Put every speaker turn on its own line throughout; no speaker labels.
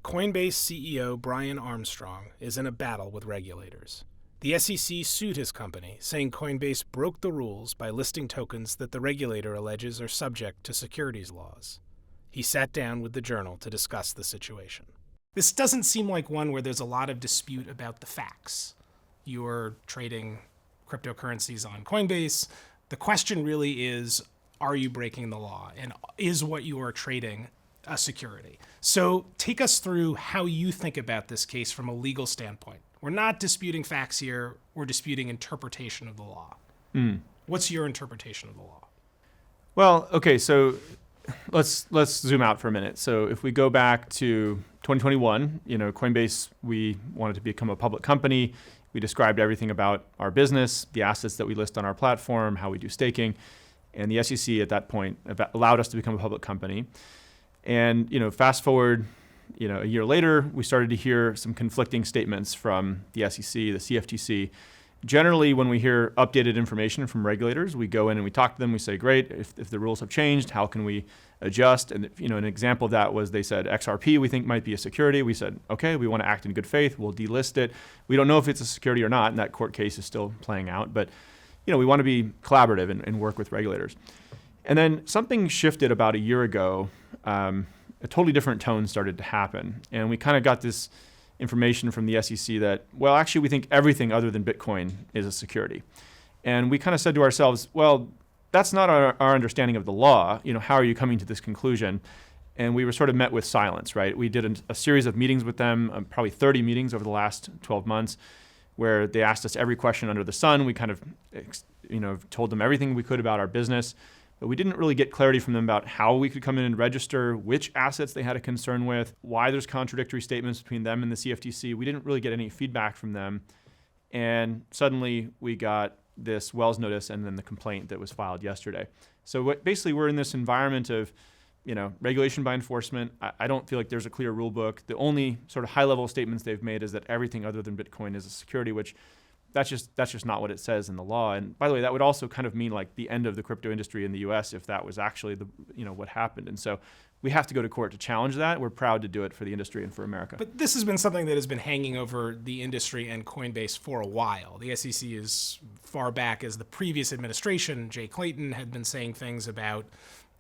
Coinbase CEO Brian Armstrong is in a battle with regulators. The SEC sued his company, saying Coinbase broke the rules by listing tokens that the regulator alleges are subject to securities laws. He sat down with the Journal to discuss the situation. This doesn't seem like one where there's a lot of dispute about the facts. You're trading cryptocurrencies on Coinbase. The question really is, are you breaking the law? And is what you are trading a security? So take us through how you think about this case from a legal standpoint. We're not disputing facts here. We're disputing interpretation of the law. What's your interpretation of the law?
Well, okay, so let's zoom out for a minute. So if we go back to 2021, Coinbase, we wanted to become a public company. We described everything about our business, the assets that we list on our platform, how we do staking. And the SEC at that point allowed us to become a public company. And, fast forward, a year later, we started to hear some conflicting statements from the SEC, the CFTC. Generally, when we hear updated information from regulators, we go in and we talk to them. We say, great, if the rules have changed, how can we adjust? And, an example of that was they said XRP we think might be a security. We said, okay, we want to act in good faith. We'll delist it. We don't know if it's a security or not, and that court case is still playing out. But, we want to be collaborative and work with regulators. And then something shifted about a year ago. A totally different tone started to happen. And we kind of got this information from the SEC that, well, actually, we think everything other than Bitcoin is a security. And we kind of said to ourselves, well, that's not our understanding of the law. How are you coming to this conclusion? And we were sort of met with silence, right? We did a series of meetings with them, probably 30 meetings over the last 12 months, where they asked us every question under the sun. We kind of, told them everything we could about our business. But we didn't really get clarity from them about how we could come in and register, which assets they had a concern with, why there's contradictory statements between them and the CFTC. We didn't really get any feedback from them. And suddenly we got this Wells notice and then the complaint that was filed yesterday. So basically we're in this environment of, regulation by enforcement. I don't feel like there's a clear rule book. The only sort of high-level statements they've made is that everything other than Bitcoin is a security, which that's just not what it says in the law. And by the way, that would also kind of mean like the end of the crypto industry in the US if that was actually what happened. And so we have to go to court to challenge that. We're proud to do it for the industry and for America.
But this has been something that has been hanging over the industry and Coinbase for a while. The SEC is far back as the previous administration, Jay Clayton, had been saying things about,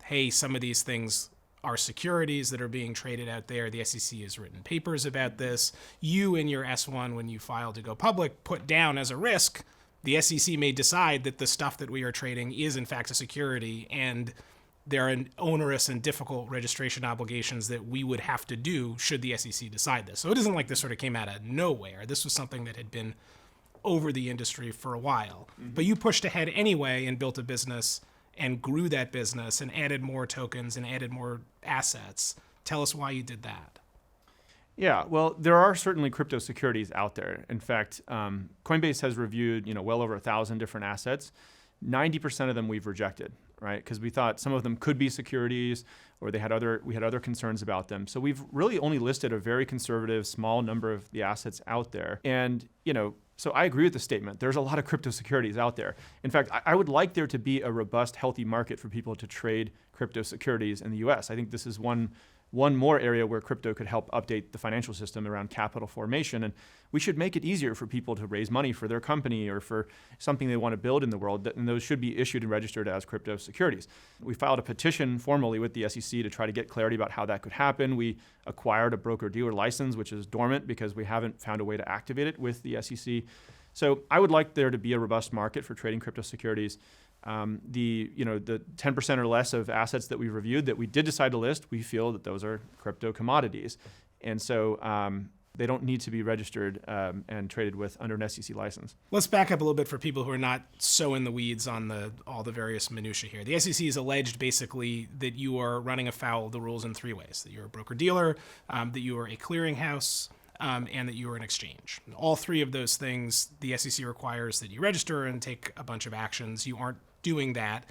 hey, some of these things are securities that are being traded out there. The SEC has written papers about this. You in your S-1, when you filed to go public, put down as a risk, the SEC may decide that the stuff that we are trading is in fact a security, and there are onerous and difficult registration obligations that we would have to do should the SEC decide this. So it isn't like this sort of came out of nowhere. This was something that had been over the industry for a while. Mm-hmm. But you pushed ahead anyway and built a business and grew that business and added more tokens and added more assets. Tell us why you did that.
Yeah, well, there are certainly crypto securities out there. In fact, Coinbase has reviewed, well over 1,000 different assets. 90% of them we've rejected, right? Because we thought some of them could be securities, or we had other concerns about them. So we've really only listed a very conservative, small number of the assets out there. And so I agree with the statement. There's a lot of crypto securities out there. In fact, I would like there to be a robust, healthy market for people to trade crypto securities in the US. I think this is one more area where crypto could help update the financial system around capital formation. And we should make it easier for people to raise money for their company or for something they want to build in the world, and those should be issued and registered as crypto securities. We filed a petition formally with the SEC to try to get clarity about how that could happen. We acquired a broker-dealer license, which is dormant because we haven't found a way to activate it with the SEC. So I would like there to be a robust market for trading crypto securities. The 10% or less of assets that we've reviewed that we did decide to list, we feel that those are crypto commodities. And so they don't need to be registered and traded with under an SEC license.
Let's back up a little bit for people who are not so in the weeds on all the various minutiae here. The SEC has alleged basically that you are running afoul of the rules in three ways: that you're a broker-dealer, that you are a clearinghouse, and that you are an exchange. All three of those things, the SEC requires that you register and take a bunch of actions. You aren't doing that.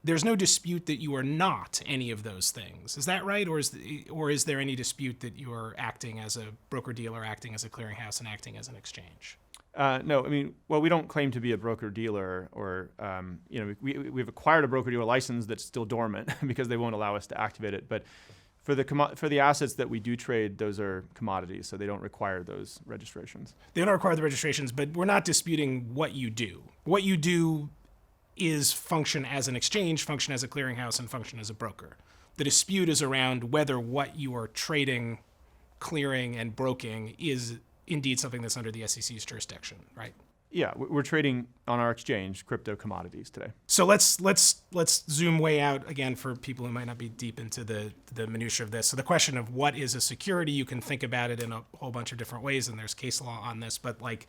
There's no dispute that you are not any of those things. Is that right? Or is there any dispute that you are acting as a broker-dealer, acting as a clearinghouse, and acting as an exchange?
No, we don't claim to be a broker-dealer, or we've acquired a broker-dealer license that's still dormant because they won't allow us to activate it. But For the assets that we do trade, those are commodities, so they don't require those registrations.
They don't require the registrations, but we're not disputing what you do. What you do is function as an exchange, function as a clearinghouse, and function as a broker. The dispute is around whether what you are trading, clearing, and broking is indeed something that's under the SEC's jurisdiction, right?
Yeah, we're trading on our exchange crypto commodities today.
So let's zoom way out again for people who might not be deep into the minutia of this. So the question of what is a security, you can think about it in a whole bunch of different ways, and there's case law on this. But like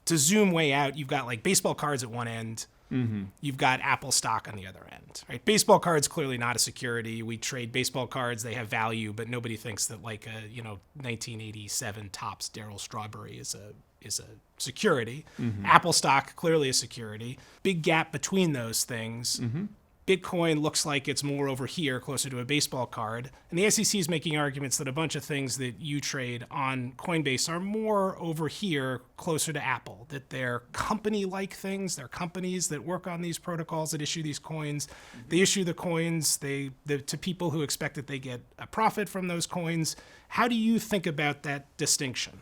to zoom way out, you've got like baseball cards at one end. Mm-hmm. You've got Apple stock on the other end, right? Baseball cards clearly not a security. We trade baseball cards; they have value, but nobody thinks that like a 1987 Topps Darryl Strawberry is a security. Mm-hmm. Apple stock clearly a security. Big gap between those things. Mm-hmm. Bitcoin looks like it's more over here, closer to a baseball card. And the SEC is making arguments that a bunch of things that you trade on Coinbase are more over here, closer to Apple, that they're company-like things. They're companies that work on these protocols that issue these coins. They issue the coins to people who expect that they get a profit from those coins. How do you think about that distinction?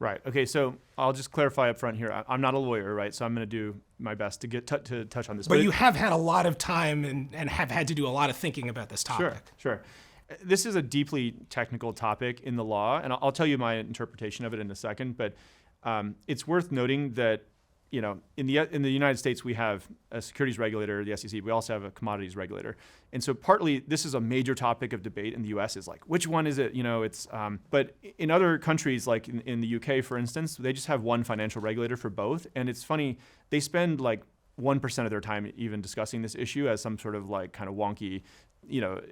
Right. Okay. So I'll just clarify up front here. I'm not a lawyer, right? So I'm going to do my best to get to touch on this.
But you have had a lot of time and have had to do a lot of thinking about this topic.
Sure. This is a deeply technical topic in the law, and I'll tell you my interpretation of it in a second. But it's worth noting that in the United States we have a securities regulator, the SEC. We also have a commodities regulator, and so partly this is a major topic of debate in the U.S. is like which one is it? But in other countries like in the UK, for instance, they just have one financial regulator for both, and it's funny they spend like 1% of their time even discussing this issue as some sort of like kind of wonky,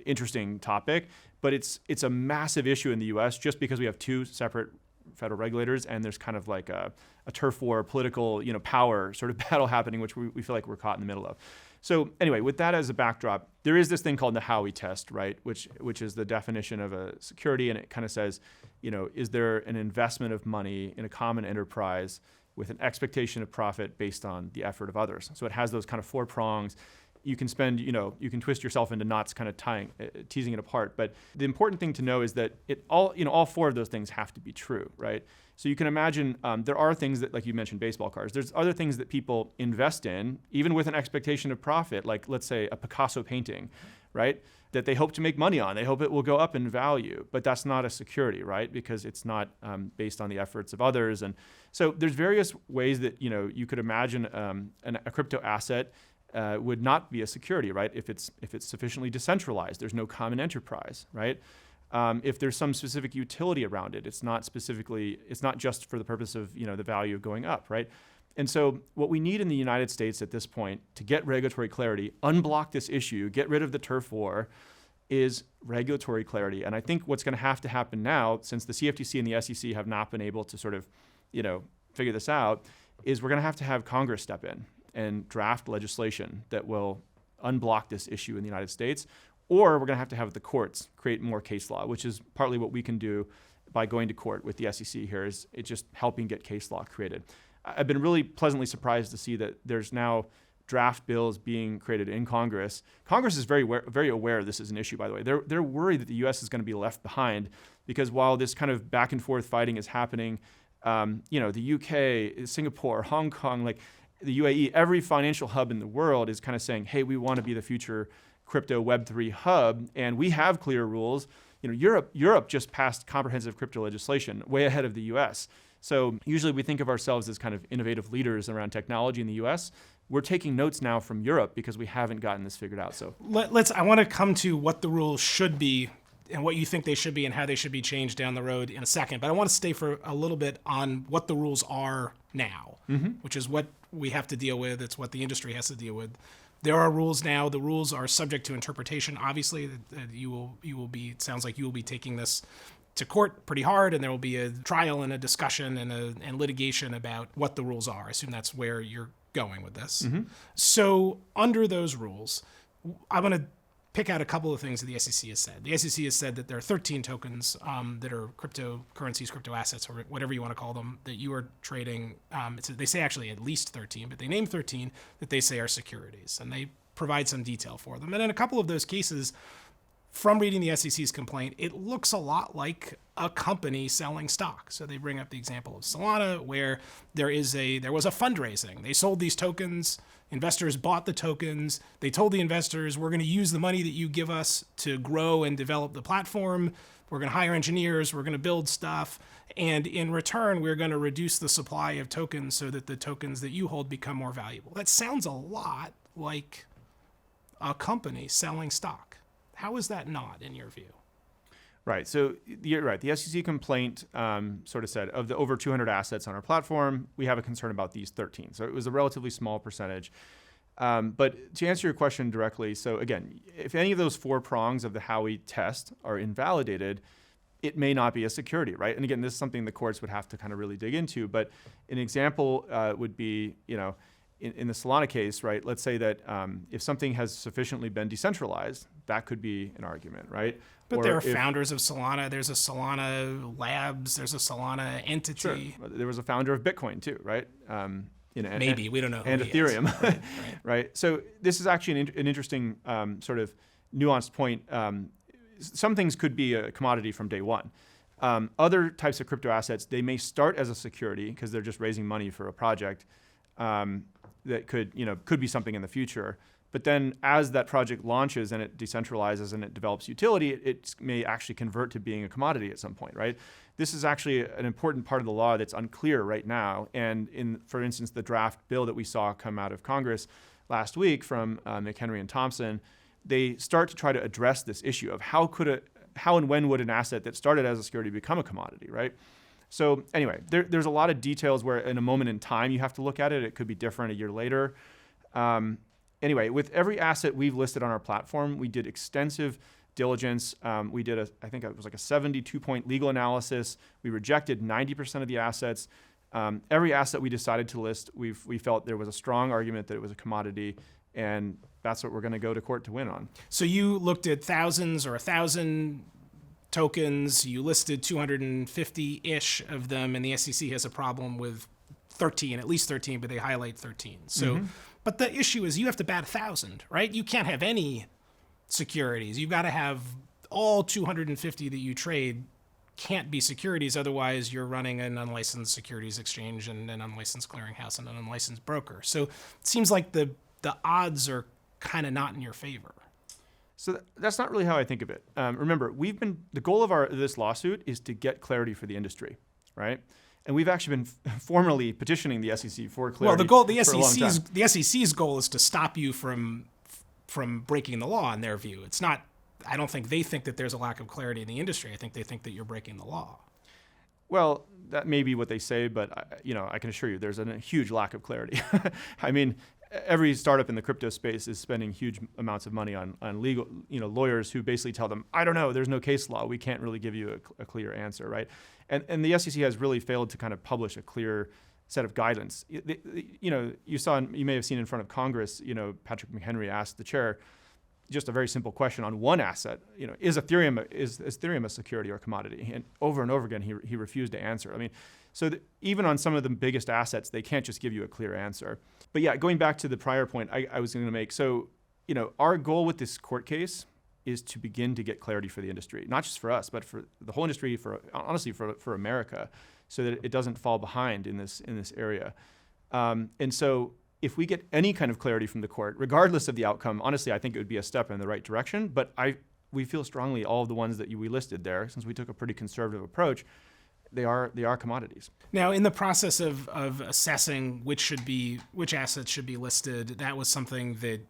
interesting topic, but it's a massive issue in the U.S. just because we have two separate federal regulators, and there's kind of like a turf war, political, power sort of battle happening, which we feel like we're caught in the middle of. So anyway, with that as a backdrop, there is this thing called the Howie test, right? Which is the definition of a security, and it kind of says, is there an investment of money in a common enterprise with an expectation of profit based on the effort of others? So it has those kind of four prongs. You can you can twist yourself into knots kind of teasing it apart. But the important thing to know is that all four of those things have to be true, right? So you can imagine there are things that, like you mentioned, baseball cards. There's other things that people invest in, even with an expectation of profit, like let's say a Picasso painting, right? That they hope to make money on. They hope it will go up in value, but that's not a security, right? Because it's not based on the efforts of others. And so there's various ways that you could imagine a crypto asset would not be a security, right? If it's sufficiently decentralized, there's no common enterprise, right? If there's some specific utility around it, it's not just for the purpose of the value of going up, right? And so what we need in the United States at this point to get regulatory clarity, unblock this issue, get rid of the turf war, is regulatory clarity. And I think what's going to happen now, since the CFTC and the SEC have not been able to sort of figure this out, is we're going to have Congress step in and draft legislation that will unblock this issue in the United States, or we're going to have the courts create more case law, which is partly what we can do by going to court with the SEC here, is it's just helping get case law created. I've been really pleasantly surprised to see that there's now draft bills being created in Congress. Congress is very aware this is an issue, by the way. They're worried that the U.S. is going to be left behind because while this kind of back and forth fighting is happening, the UK, Singapore, Hong Kong, like the UAE, every financial hub in the world is kind of saying, hey, we want to be the future crypto Web3 hub, and we have clear rules. Europe just passed comprehensive crypto legislation way ahead of the US. So usually we think of ourselves as kind of innovative leaders around technology in the US. We're taking notes now from Europe because we haven't gotten this figured out. So
I want to come to what the rules should be and what you think they should be and how they should be changed down the road in a second. But I want to stay for a little bit on what the rules are now, which is what we have to deal with. It's what the industry has to deal with. There are rules now. The rules are subject to interpretation. Obviously, it sounds like you will be taking this to court pretty hard, and there will be a trial and a discussion and litigation about what the rules are. I assume that's where you're going with this. Mm-hmm. So under those rules, I'm going to pick out a couple of things that the SEC has said. The SEC has said that there are 13 tokens that are cryptocurrencies, crypto assets, or whatever you want to call them, that you are trading. They say actually at least 13, but they name 13 that they say are securities, and they provide some detail for them. And in a couple of those cases, from reading the SEC's complaint, it looks a lot like a company selling stock. So they bring up the example of Solana, where there was a fundraising. They sold these tokens. Investors bought the tokens. They told the investors, we're going to use the money that you give us to grow and develop the platform. We're going to hire engineers. We're going to build stuff. And in return, we're going to reduce the supply of tokens so that the tokens that you hold become more valuable. That sounds a lot like a company selling stock. How is that not, in your view?
Right. So you're right. The SEC complaint sort of said, of the over 200 assets on our platform, we have a concern about these 13. So it was a relatively small percentage. But to answer your question directly, so again, if any of those 4 prongs of the Howie test are invalidated, it may not be a security, right? And again, this is something the courts would have to kind of really dig into. But an example would be, in the Solana case, right? Let's say that if something has sufficiently been decentralized, that could be an argument, right?
But there are founders of Solana. There's a Solana Labs. There's a Solana entity.
Sure. There was a founder of Bitcoin too, right?
Maybe we don't know.
And Ethereum,
right.
right? So this is actually an interesting sort of nuanced point. Some things could be a commodity from day one. Other types of crypto assets, they may start as a security because they're just raising money for a project that could be something in the future. But then as that project launches and it decentralizes and it develops utility, it may actually convert to being a commodity at some point, right? This is actually an important part of the law that's unclear right now. And for instance, the draft bill that we saw come out of Congress last week from McHenry and Thompson, they start to try to address this issue of how and when would an asset that started as a security become a commodity, right? So anyway, there's a lot of details where in a moment in time you have to look at it. It could be different a year later. Anyway, with every asset we've listed on our platform, we did extensive diligence. We did I think it was like a 72-point legal analysis. We rejected 90% of the assets. Every asset we decided to list, we felt there was a strong argument that it was a commodity, and that's what we're going to go to court to win on.
So you looked at thousands or 1,000 tokens. You listed 250-ish of them, and the SEC has a problem with 13, at least 13, but they highlight 13. So, But the issue is you have to bat 1,000, right? You can't have any securities. You've got to have all 250 that you trade can't be securities. Otherwise, you're running an unlicensed securities exchange and an unlicensed clearinghouse and an unlicensed broker. So it seems like the odds are kind of not in your favor.
So that's not really how I think of it. Remember, the goal of this lawsuit is to get clarity for the industry, right? And we've actually been formally petitioning the SEC for clarity.
Well, the SEC's goal is to stop you from breaking the law in their view. It's not. I don't think they think that there's a lack of clarity in the industry. I think they think that you're breaking the law.
Well, that may be what they say, but I can assure you there's a huge lack of clarity. I mean, every startup in the crypto space is spending huge amounts of money on legal, lawyers who basically tell them, I don't know, there's no case law. We can't really give you a clear answer, right? And the SEC has really failed to kind of publish a clear set of guidance. You may have seen in front of Congress, Patrick McHenry asked the chair just a very simple question on one asset. Is Ethereum a security or commodity? And over again, he refused to answer. I mean, so even on some of the biggest assets, they can't just give you a clear answer. But yeah, going back to the prior point I was going to make. So, our goal with this court case is to begin to get clarity for the industry, not just for us, but for the whole industry, honestly, for America, so that it doesn't fall behind in this area. And so if we get any kind of clarity from the court, regardless of the outcome, honestly, I think it would be a step in the right direction. But we feel strongly all of the ones that we listed there, since we took a pretty conservative approach, they are commodities.
Now, in the process of assessing which assets should be listed, that was something that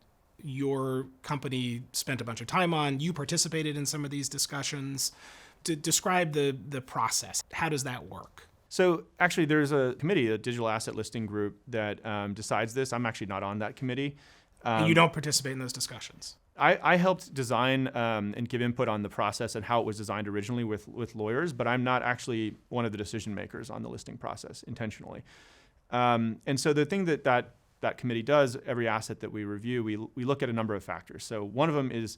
your company spent a bunch of time on. You participated in some of these discussions. To describe the process, how does that work?
So actually, there's a committee, a digital asset listing group, that decides this. I'm actually not on that committee.
And you don't participate in those discussions?
I helped design and give input on the process and how it was designed originally with lawyers, but I'm not actually one of the decision makers on the listing process intentionally. And so the thing that committee does, every asset that we review, we look at a number of factors. So one of them is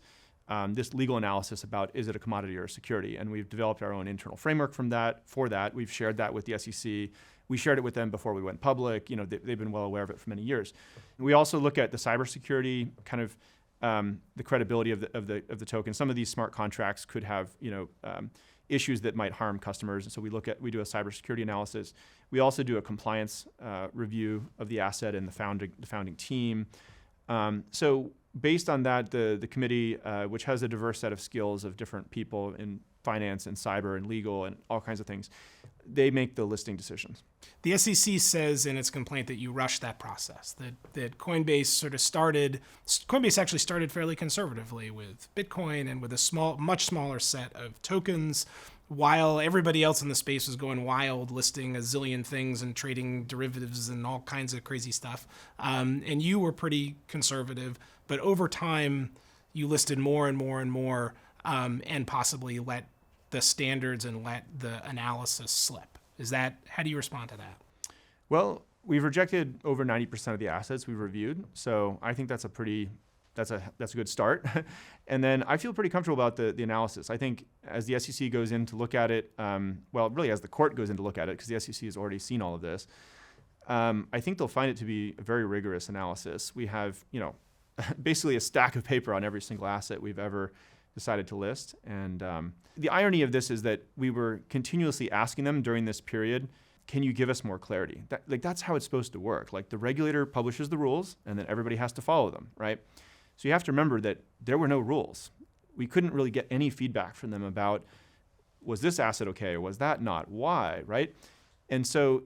this legal analysis about, is it a commodity or a security? And we've developed our own internal framework for that. We've shared that with the SEC. We shared it with them before we went public. They've been well aware of it for many years. We also look at the cybersecurity kind of the credibility of the token. Some of these smart contracts could have issues that might harm customers, and so we do a cybersecurity analysis. We also do a compliance review of the asset and the founding team. So based on that, the committee, which has a diverse set of skills of different people in finance and cyber and legal and all kinds of things, they make the listing decisions.
The SEC says in its complaint that you rushed that process, that Coinbase actually started fairly conservatively with Bitcoin and with a much smaller set of tokens, while everybody else in the space was going wild, listing a zillion things and trading derivatives and all kinds of crazy stuff. And you were pretty conservative, but over time you listed more and more and more, and possibly let the standards and let the analysis slip. How do you respond to that?
Well, we've rejected over 90% of the assets we've reviewed, so I think that's a good start. And then I feel pretty comfortable about the analysis. I think as the SEC goes in to look at it, really as the court goes in to look at it, because the SEC has already seen all of this, I think they'll find it to be a very rigorous analysis. We have, basically a stack of paper on every single asset we've ever decided to list. And the irony of this is that we were continuously asking them during this period, can you give us more clarity? That's how it's supposed to work. Like, the regulator publishes the rules and then everybody has to follow them, right? So you have to remember that there were no rules. We couldn't really get any feedback from them about, was this asset okay or was that not? Why, right? And so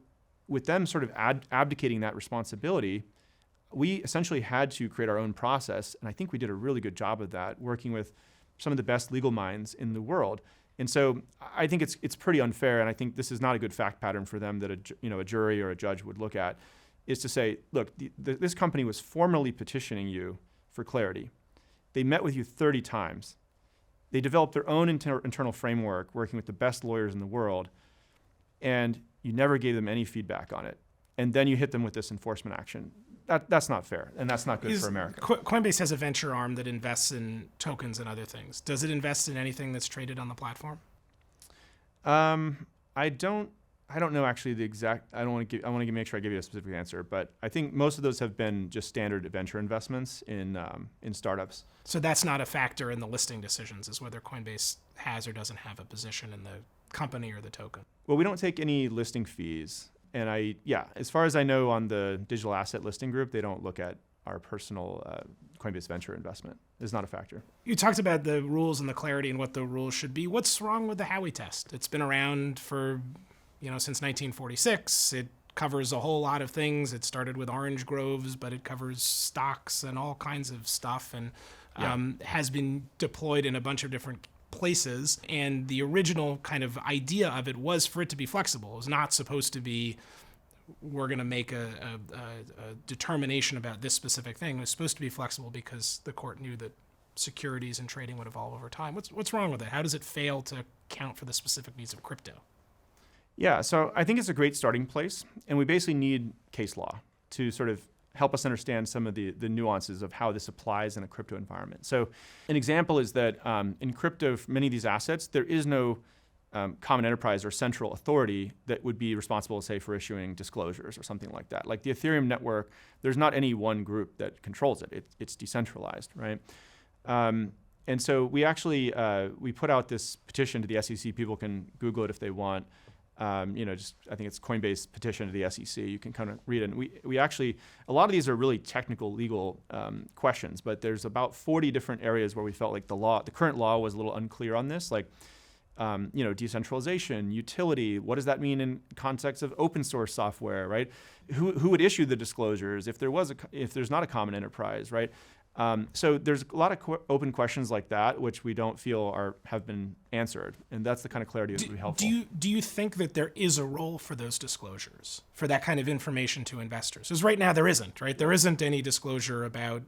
with them sort of abdicating that responsibility, we essentially had to create our own process. And I think we did a really good job of that, working with some of the best legal minds in the world. And so I think it's pretty unfair, and I think this is not a good fact pattern for them that a jury or a judge would look at, is to say, look, this company was formally petitioning you for clarity. They met with you 30 times. They developed their own internal framework, working with the best lawyers in the world, and you never gave them any feedback on it. And then you hit them with this enforcement action. That's not fair, and that's not good for America.
Coinbase has a venture arm that invests in tokens and other things. Does it invest in anything that's traded on the platform?
I don't know actually the exact. I want to make sure I give you a specific answer, but I think most of those have been just standard venture investments in startups. So
that's not a factor in the listing decisions, is whether Coinbase has or doesn't have a position in the company or the token.
Well, we don't take any listing fees. And as far as I know, on the digital asset listing group, they don't look at our personal Coinbase venture investment. It's not a factor.
You talked about the rules and the clarity and what the rules should be. What's wrong with the Howie test? It's been around for, since 1946. It covers a whole lot of things. It started with orange groves, but it covers stocks and all kinds of stuff, and has been deployed in a bunch of different places. And the original kind of idea of it was for it to be flexible. It was not supposed to be, we're going to make a determination about this specific thing. It was supposed to be flexible because the court knew that securities and trading would evolve over time. What's wrong with it? How does it fail to account for the specific needs of crypto?
Yeah, so I think it's a great starting place, and we basically need case law to sort of help us understand some of the nuances of how this applies in a crypto environment. So an example is that in crypto, for many of these assets, there is no common enterprise or central authority that would be responsible, say, for issuing disclosures or something like that. Like the Ethereum network, there's not any one group that controls it. It's decentralized, right? And so we actually, we put out this petition to the SEC. People can Google it if they want. I think it's Coinbase petition to the SEC. You can kind of read it. And we actually, a lot of these are really technical legal questions, but there's about 40 different areas where we felt like the current law was a little unclear on this, like, decentralization, utility. What does that mean in context of open source software, right? Who would issue the disclosures if there's not a common enterprise, right? So there's a lot of open questions like that, which we don't feel have been answered, and that's the kind of clarity that would be helpful.
Do you think that there is a role for those disclosures, for that kind of information to investors? Because right now there isn't, right? There isn't any disclosure about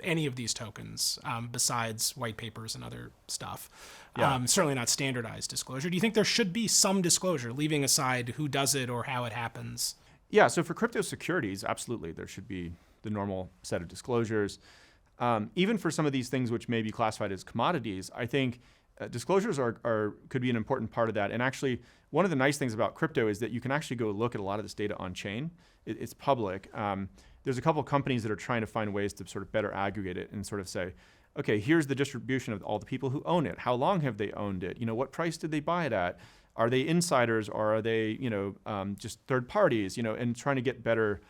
any of these tokens besides white papers and other stuff.
Yeah.
Certainly not standardized disclosure. Do you think there should be some disclosure, leaving aside who does it or how it happens?
Yeah, so for crypto securities, absolutely, there should be the normal set of disclosures. Even for some of these things which may be classified as commodities, I think disclosures could be an important part of that. And actually, one of the nice things about crypto is that you can actually go look at a lot of this data on chain. It's public. there's a couple of companies that are trying to find ways to sort of better aggregate it and sort of say, okay, here's the distribution of all the people who own it. How long have they owned it? What price did they buy it at? Are they insiders or are they, just third parties, and trying to get better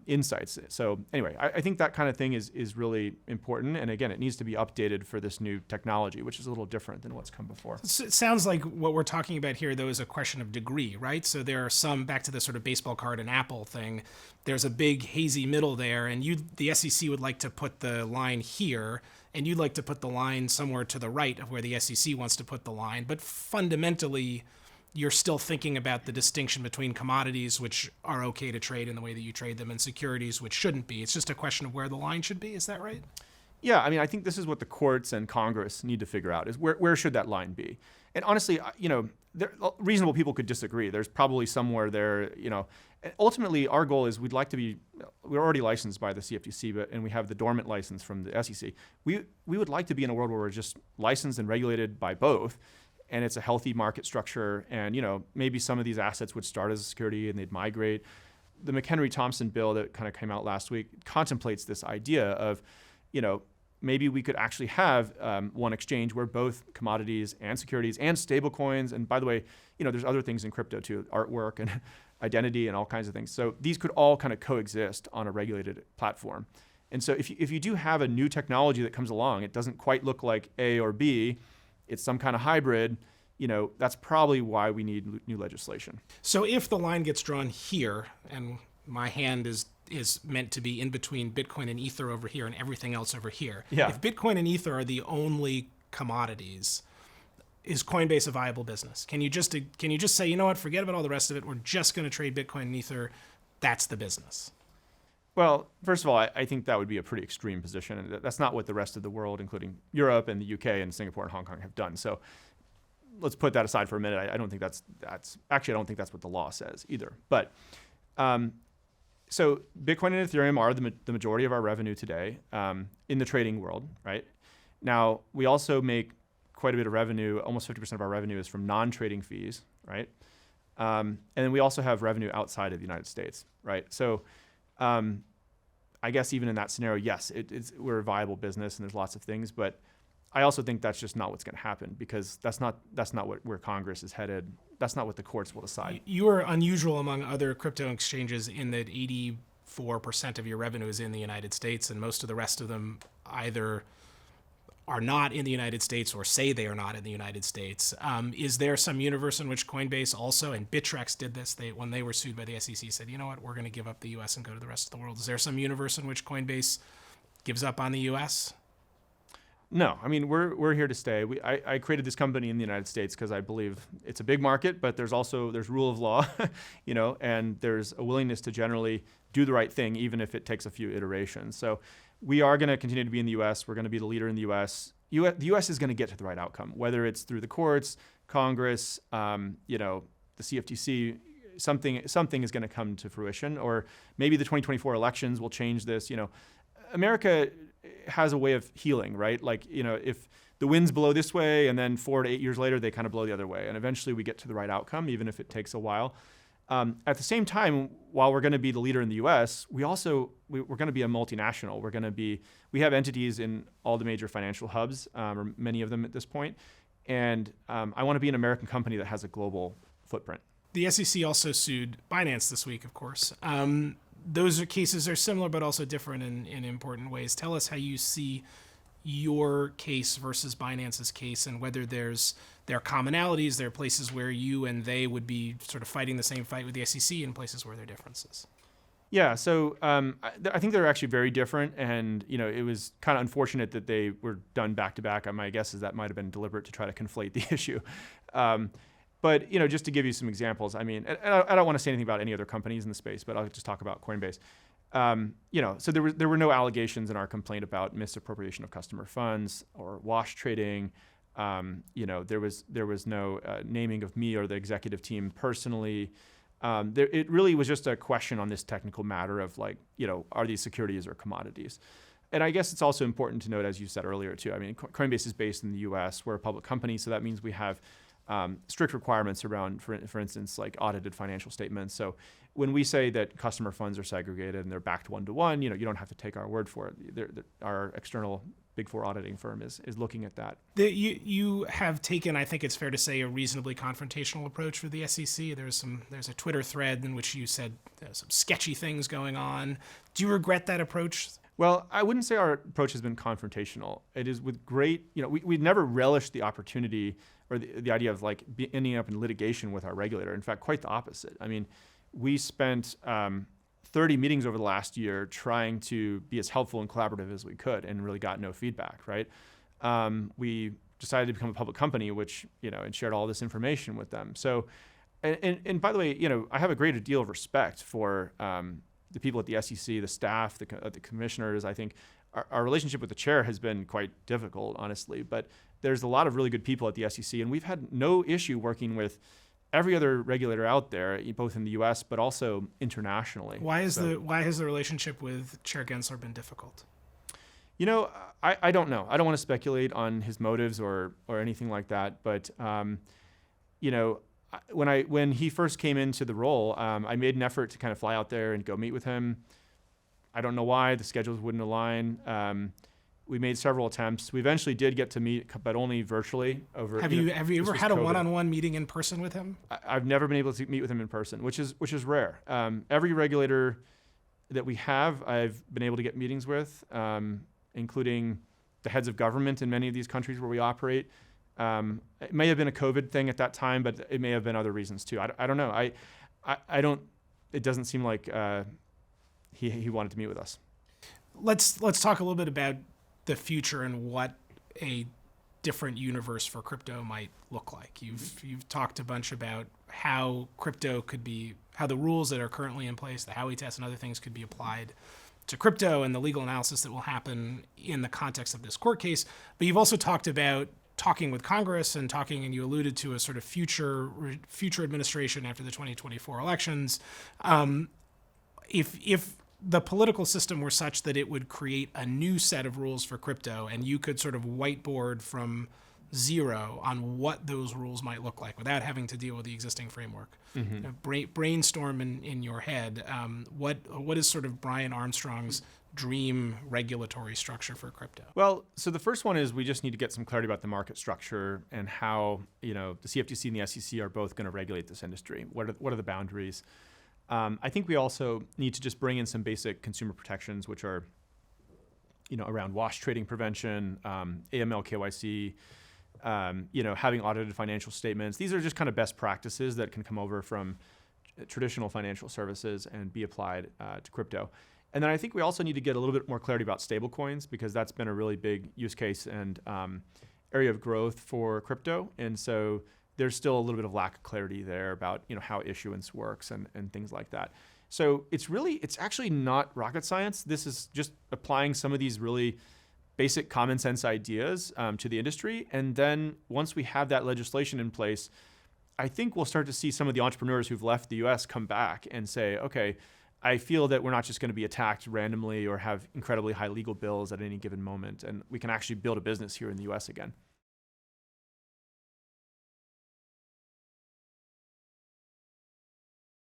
insights. So anyway, I think that kind of thing is really important. And again, it needs to be updated for this new technology, which is a little different than what's come before.
So it sounds like what we're talking about here, though, is a question of degree, right? So there are some, back to the sort of baseball card and Apple thing, there's a big hazy middle there, and the SEC would like to put the line here, and you'd like to put the line somewhere to the right of where the SEC wants to put the line. But fundamentally, you're still thinking about the distinction between commodities, which are okay to trade in the way that you trade them, and securities, which shouldn't be. It's just a question of where the line should be. Is that right?
Yeah, I mean, I think this is what the courts and Congress need to figure out, is where should that line be? And honestly, reasonable people could disagree. There's probably somewhere there, Ultimately, our goal is we're already licensed by the CFTC, and we have the dormant license from the SEC. We would like to be in a world where we're just licensed and regulated by both, and it's a healthy market structure, and maybe some of these assets would start as a security and they'd migrate. The McHenry-Thompson bill that kind of came out last week contemplates this idea of, maybe we could actually have one exchange where both commodities and securities and stable coins, and by the way, there's other things in crypto too, artwork and identity and all kinds of things. So these could all kind of coexist on a regulated platform. And so if you do have a new technology that comes along, it doesn't quite look like A or B, it's some kind of hybrid, that's probably why we need new legislation.
So if the line gets drawn here, and my hand is meant to be in between Bitcoin and Ether over here and everything else over here.
Yeah.
If Bitcoin and Ether are the only commodities, is Coinbase a viable business? Can you just say, forget about all the rest of it. We're just going to trade Bitcoin and Ether. That's the business.
Well, first of all, I think that would be a pretty extreme position. And that's not what the rest of the world, including Europe and the UK and Singapore and Hong Kong, have done. So let's put that aside for a minute. I don't think that's what the law says either. But so Bitcoin and Ethereum are the majority of our revenue today in the trading world, right? Now, we also make quite a bit of revenue. Almost 50% of our revenue is from non-trading fees, right? And then we also have revenue outside of the United States, right? So I guess even in that scenario, yes, we're a viable business and there's lots of things, but I also think that's just not what's going to happen, because that's not where Congress is headed. That's not what the courts will decide.
You are unusual among other crypto exchanges in that 84% of your revenue is in the United States, and most of the rest of them either are not in the United States or say they are not in the United States. Is there some universe in which Coinbase also, and Bittrex did this, when they were sued by the SEC, said, you know what, we're going to give up the U.S. and go to the rest of the world. Is there some universe in which Coinbase gives up on the U.S.?
No, I mean, we're here to stay. I created this company in the United States because I believe it's a big market, but there's rule of law, and there's a willingness to generally do the right thing, even if it takes a few iterations. So we are going to continue to be in the U.S. We're going to be the leader in the U.S. The U.S. is going to get to the right outcome, whether it's through the courts, Congress, the CFTC. Something is going to come to fruition, or maybe the 2024 elections will change this. America has a way of healing, right? Like, if the winds blow this way and then 4 to 8 years later, they kind of blow the other way. And eventually we get to the right outcome, even if it takes a while. At the same time, while we're going to be the leader in the US, we're going to be a multinational. We have entities in all the major financial hubs, or many of them at this point. And I want to be an American company that has a global footprint.
The SEC also sued Binance this week, of course. Those cases are similar, but also different in important ways. Tell us how you see your case versus Binance's case, and whether there are commonalities, there are places where you and they would be sort of fighting the same fight with the SEC, and places where there are differences.
Yeah, so I think they're actually very different, and it was kind of unfortunate that they were done back to back. My guess is that might have been deliberate to try to conflate the issue. But just to give you some examples, I mean, and I don't want to say anything about any other companies in the space, but I'll just talk about Coinbase. So there were no allegations in our complaint about misappropriation of customer funds or wash trading. There was no naming of me or the executive team personally. It really was just a question on this technical matter of are these securities or commodities? And I guess it's also important to note, as you said earlier too, I mean, Coinbase is based in the U.S. We're a public company, so that means we have strict requirements around, for instance, like audited financial statements. So when we say that customer funds are segregated and they're backed one-to-one, you don't have to take our word for it. Our external Big Four auditing firm is looking at that.
You have taken, I think it's fair to say, a reasonably confrontational approach for the SEC. There's a Twitter thread in which you said there's some sketchy things going on. Do you regret that approach?
Well, I wouldn't say our approach has been confrontational. It is with great, we never relished the opportunity or the idea of ending up in litigation with our regulator. In fact, quite the opposite. I mean, we spent 30 meetings over the last year trying to be as helpful and collaborative as we could and really got no feedback, right? We decided to become a public company, which, and shared all this information with them. So, and by the way, I have a great deal of respect for the people at the SEC, the staff, the commissioners. I think our relationship with the chair has been quite difficult, honestly, but there's a lot of really good people at the SEC, and we've had no issue working with every other regulator out there, both in the U.S. but also internationally.
Why has the relationship with Chair Gensler been difficult?
I don't know. I don't want to speculate on his motives or anything like that. But when he first came into the role, I made an effort to kind of fly out there and go meet with him. I don't know why the schedules wouldn't align. We made several attempts. We eventually did get to meet, but only virtually. Have you
ever had a one-on-one meeting in person with him?
I've never been able to meet with him in person, which is rare. Every regulator that we have, I've been able to get meetings with, including the heads of government in many of these countries where we operate. It may have been a COVID thing at that time, but it may have been other reasons too. I don't know. I don't. It doesn't seem like he wanted to meet with us.
Let's talk a little bit about the future and what a different universe for crypto might look like. You've talked a bunch about how crypto could be, how the rules that are currently in place, the Howie test and other things could be applied to crypto and the legal analysis that will happen in the context of this court case. But you've also talked about talking with Congress and you alluded to a sort of future administration after the 2024 elections. If the political system were such that it would create a new set of rules for crypto and you could sort of whiteboard from zero on what those rules might look like without having to deal with the existing framework, brainstorm in your head, what is sort of Brian Armstrong's dream regulatory structure for crypto? Well,
so the first one is we just need to get some clarity about the market structure and how the CFTC and the SEC are both going to regulate this industry. What are the boundaries? I think we also need to just bring in some basic consumer protections, which are, around wash trading prevention, AML, KYC, having audited financial statements. These are just kind of best practices that can come over from traditional financial services and be applied to crypto. And then I think we also need to get a little bit more clarity about stablecoins, because that's been a really big use case and area of growth for crypto. And so there's still a little bit of lack of clarity there about how issuance works and things like that. So it's actually not rocket science. This is just applying some of these really basic common sense ideas to the industry. And then once we have that legislation in place, I think we'll start to see some of the entrepreneurs who've left the US come back and say, okay, I feel that we're not just going to be attacked randomly or have incredibly high legal bills at any given moment, and we can actually build a business here in the US again.